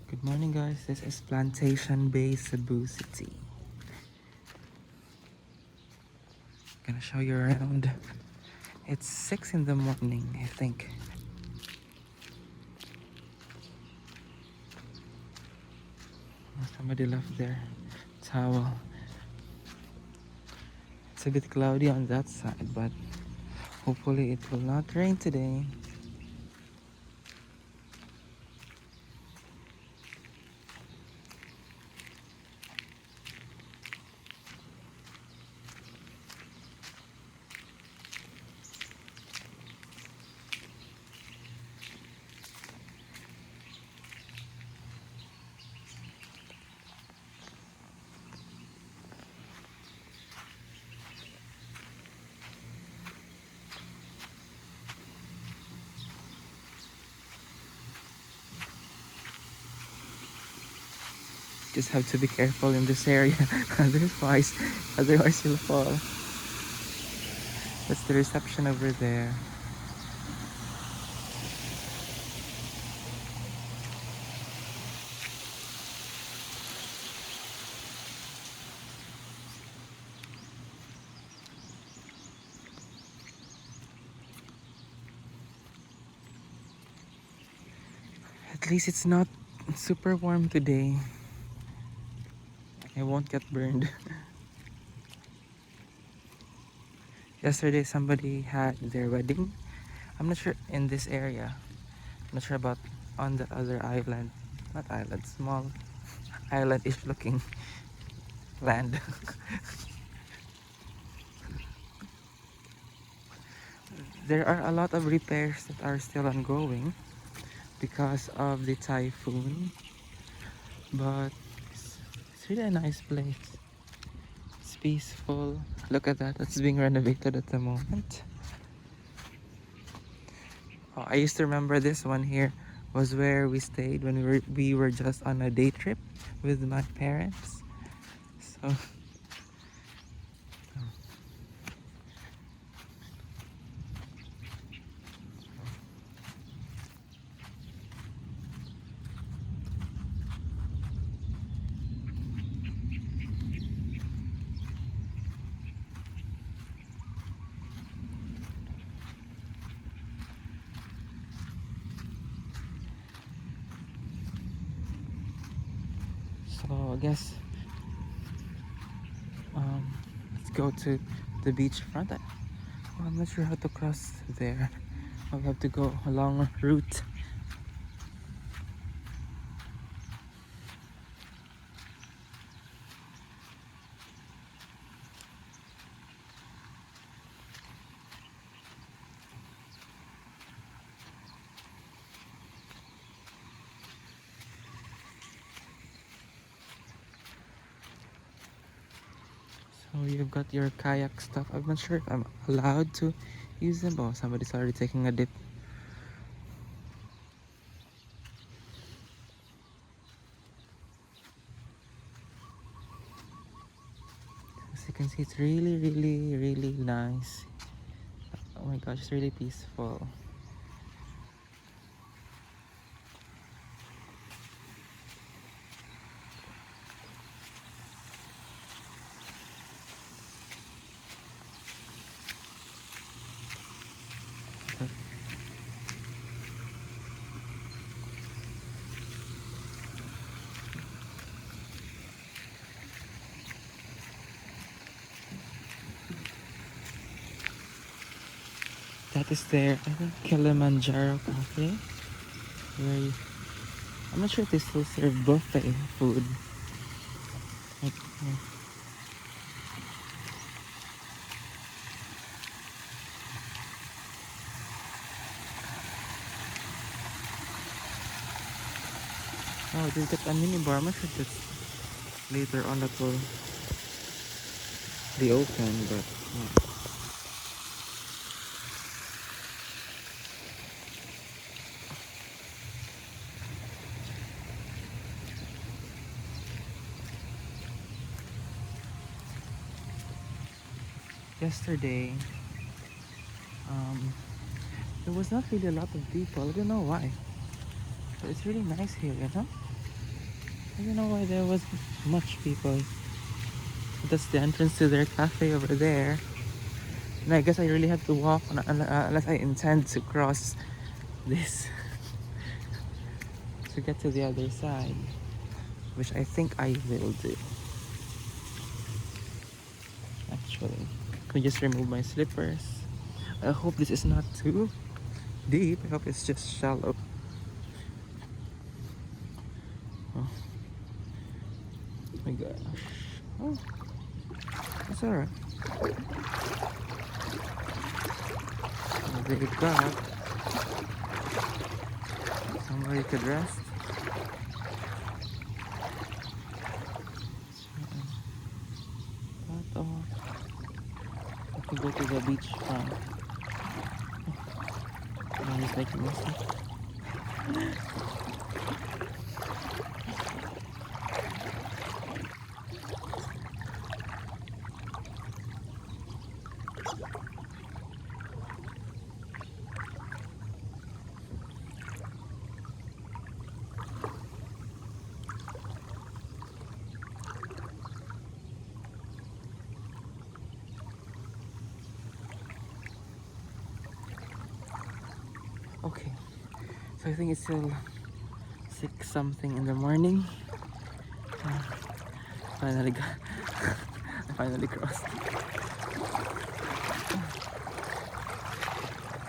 Good morning, guys. This is Plantation Bay, Cebu City. Gonna show you around. It's 6 in the morning, I think. Oh, somebody left their towel. It's a bit cloudy on that side, but hopefully it will not rain today. Just have to be careful in this area, otherwise you'll fall. That's the reception over there. At least it's not super warm today. I won't get burned. Yesterday somebody had their wedding. I'm not sure in this area. I'm not sure about on the other island. Not island, small island-ish looking land. There are a lot of repairs that are still ongoing because of the typhoon. But it's really a nice place. It's peaceful. Look at that, it's being renovated at the moment. Oh, I used to remember this one here was where we stayed when we were just on a day trip with my parents. So I guess let's go to the beach front. I'm not sure how to cross there. I'll have to go a long route. So you've got your kayak stuff. I'm not sure if I'm allowed to use them. Oh, somebody's already taking a dip. As you can see, it's really, really, really nice. Oh my gosh, it's really peaceful. That is their, I think, Kilimanjaro Cafe. Where you, I'm not sure if they still serve buffet food. Like, oh, they've got a mini bar. I'm not sure if that's later on that will be open, but yeah. Yesterday, um, there was not really a lot of people. I don't know why. But it's really nice here, you know? I don't know why there wasn't much people. That's the entrance to their cafe over there. And I guess I really have to walk unless I intend to cross this to get to the other side, which I think I will do. Actually, I just remove my slippers. I hope this is not too deep. I hope it's just shallow. Oh my gosh. Oh, it's alright. They got somewhere you could rest. But oh, I can go to the beach front. I'm just making mistake. Okay, so I think it's still 6 something in the morning. Finally got, I finally crossed.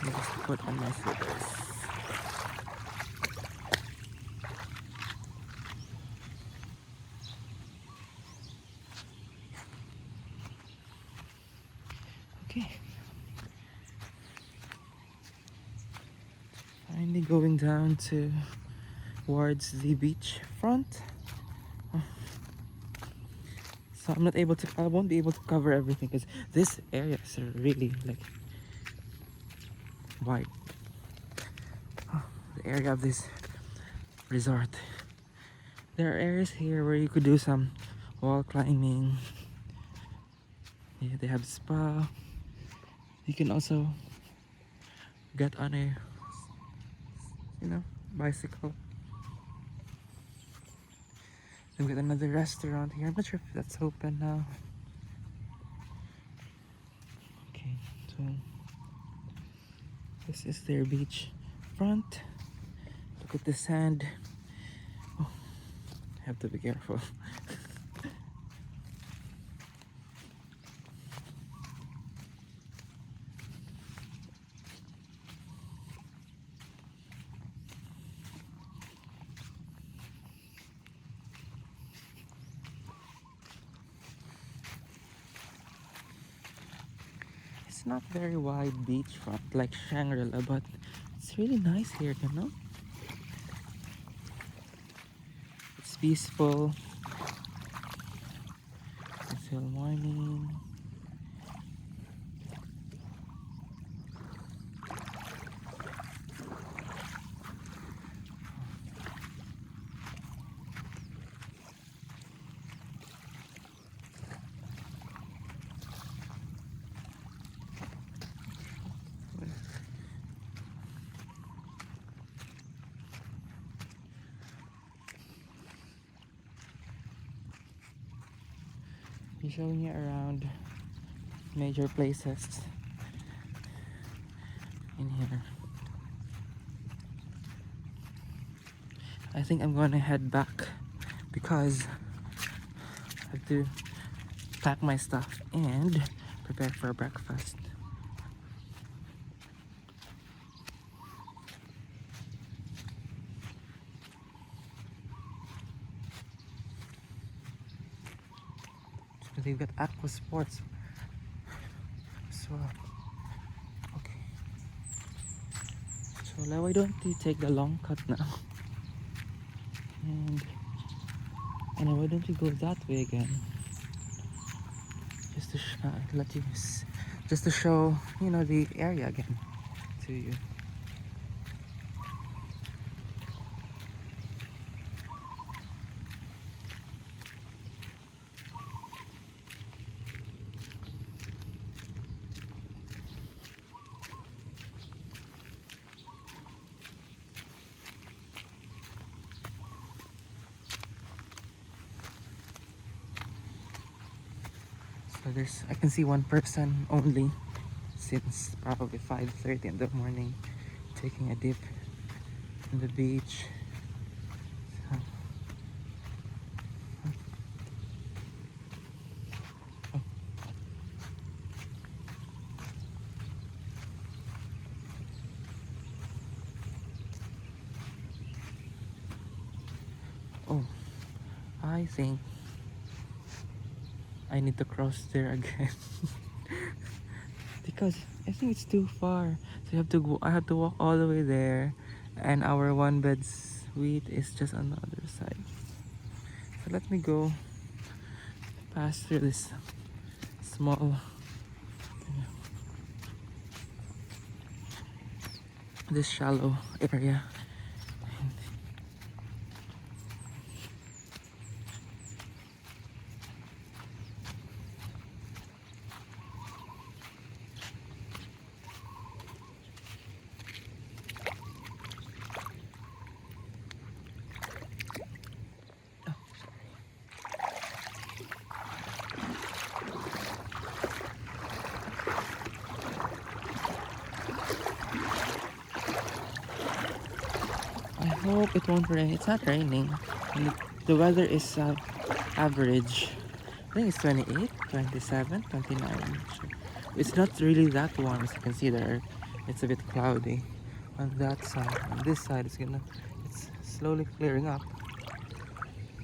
I just put on my slippers. Okay. Finally going down towards the beach front. So I'm not able to, I won't be able to cover everything because this area is really like wide. The area of this resort. There are areas here where you could do some wall climbing. Yeah, they have spa. You can also get on a, bicycle. We've got another restaurant here. I'm not sure if that's open now. Okay, so this is their beach front. Look at the sand. Oh, I have to be careful. It's not very wide beachfront like Shangri-La, but it's really nice here, It's peaceful until morning. He's showing you around major places in here. I think I'm gonna head back because I have to pack my stuff and prepare for breakfast. So they've got aqua sports as well. Okay. So why don't you take the long cut now? And why don't you go that way again? Just to just to show the area again to you. So I can see one person only since probably 5:30 in the morning taking a dip in the beach. So, oh, I think I need to cross there again because I think it's too far. So I have to walk all the way there, and our one bed suite is just on the other side. So let me go pass through this small, this shallow area. I hope it won't rain. It's not raining. And the weather is average. I think it's 28, 27, 29. It's not really that warm as you can see there. It's a bit cloudy on that side. On this side it's slowly clearing up.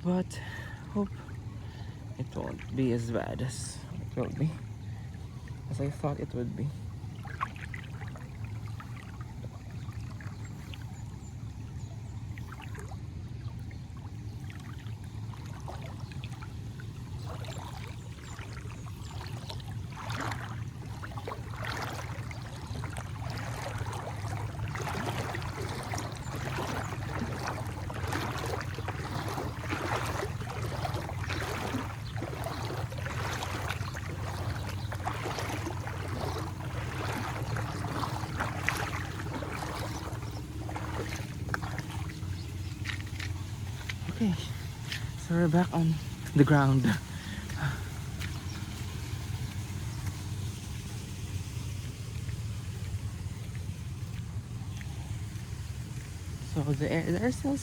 But hope it won't be as bad as it will be. As I thought it would be. Okay, so we're back on the ground. So there are still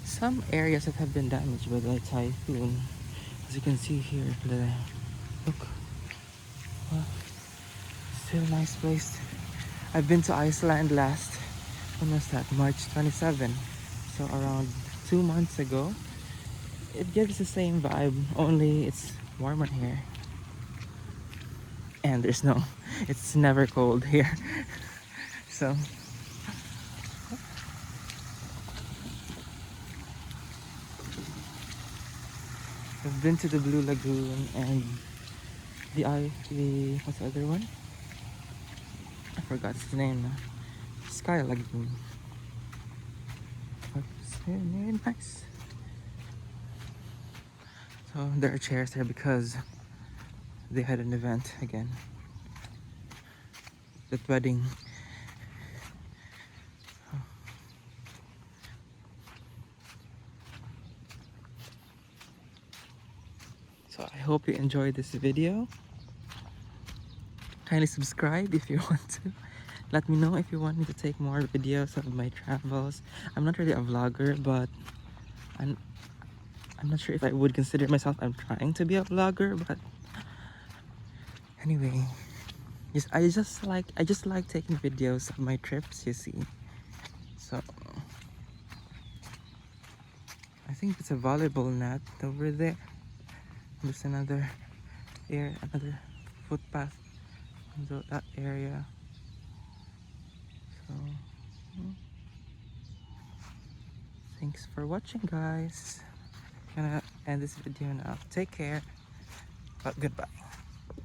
some areas that have been damaged by the typhoon. As you can see here, look, wow, still a nice place. I've been to Iceland last, when was that? March 27. So around 2 months ago. It gives the same vibe, only it's warmer here. And it's never cold here. So I've been to the Blue Lagoon and what's the other one? I forgot its name now. Sky Lagoon. It's very nice. So there are chairs there because they had an event again. That wedding. So I hope you enjoyed this video. Kindly subscribe if you want to. Let me know if you want me to take more videos of my travels. I'm not really a vlogger, but I'm not sure if I would consider myself I'm trying to be a vlogger, but anyway, I just like taking videos of my trips, you see. So I think it's a volleyball net over there. There's another footpath in that area. So thanks for watching, guys. I'm gonna end this video now. Take care, but goodbye.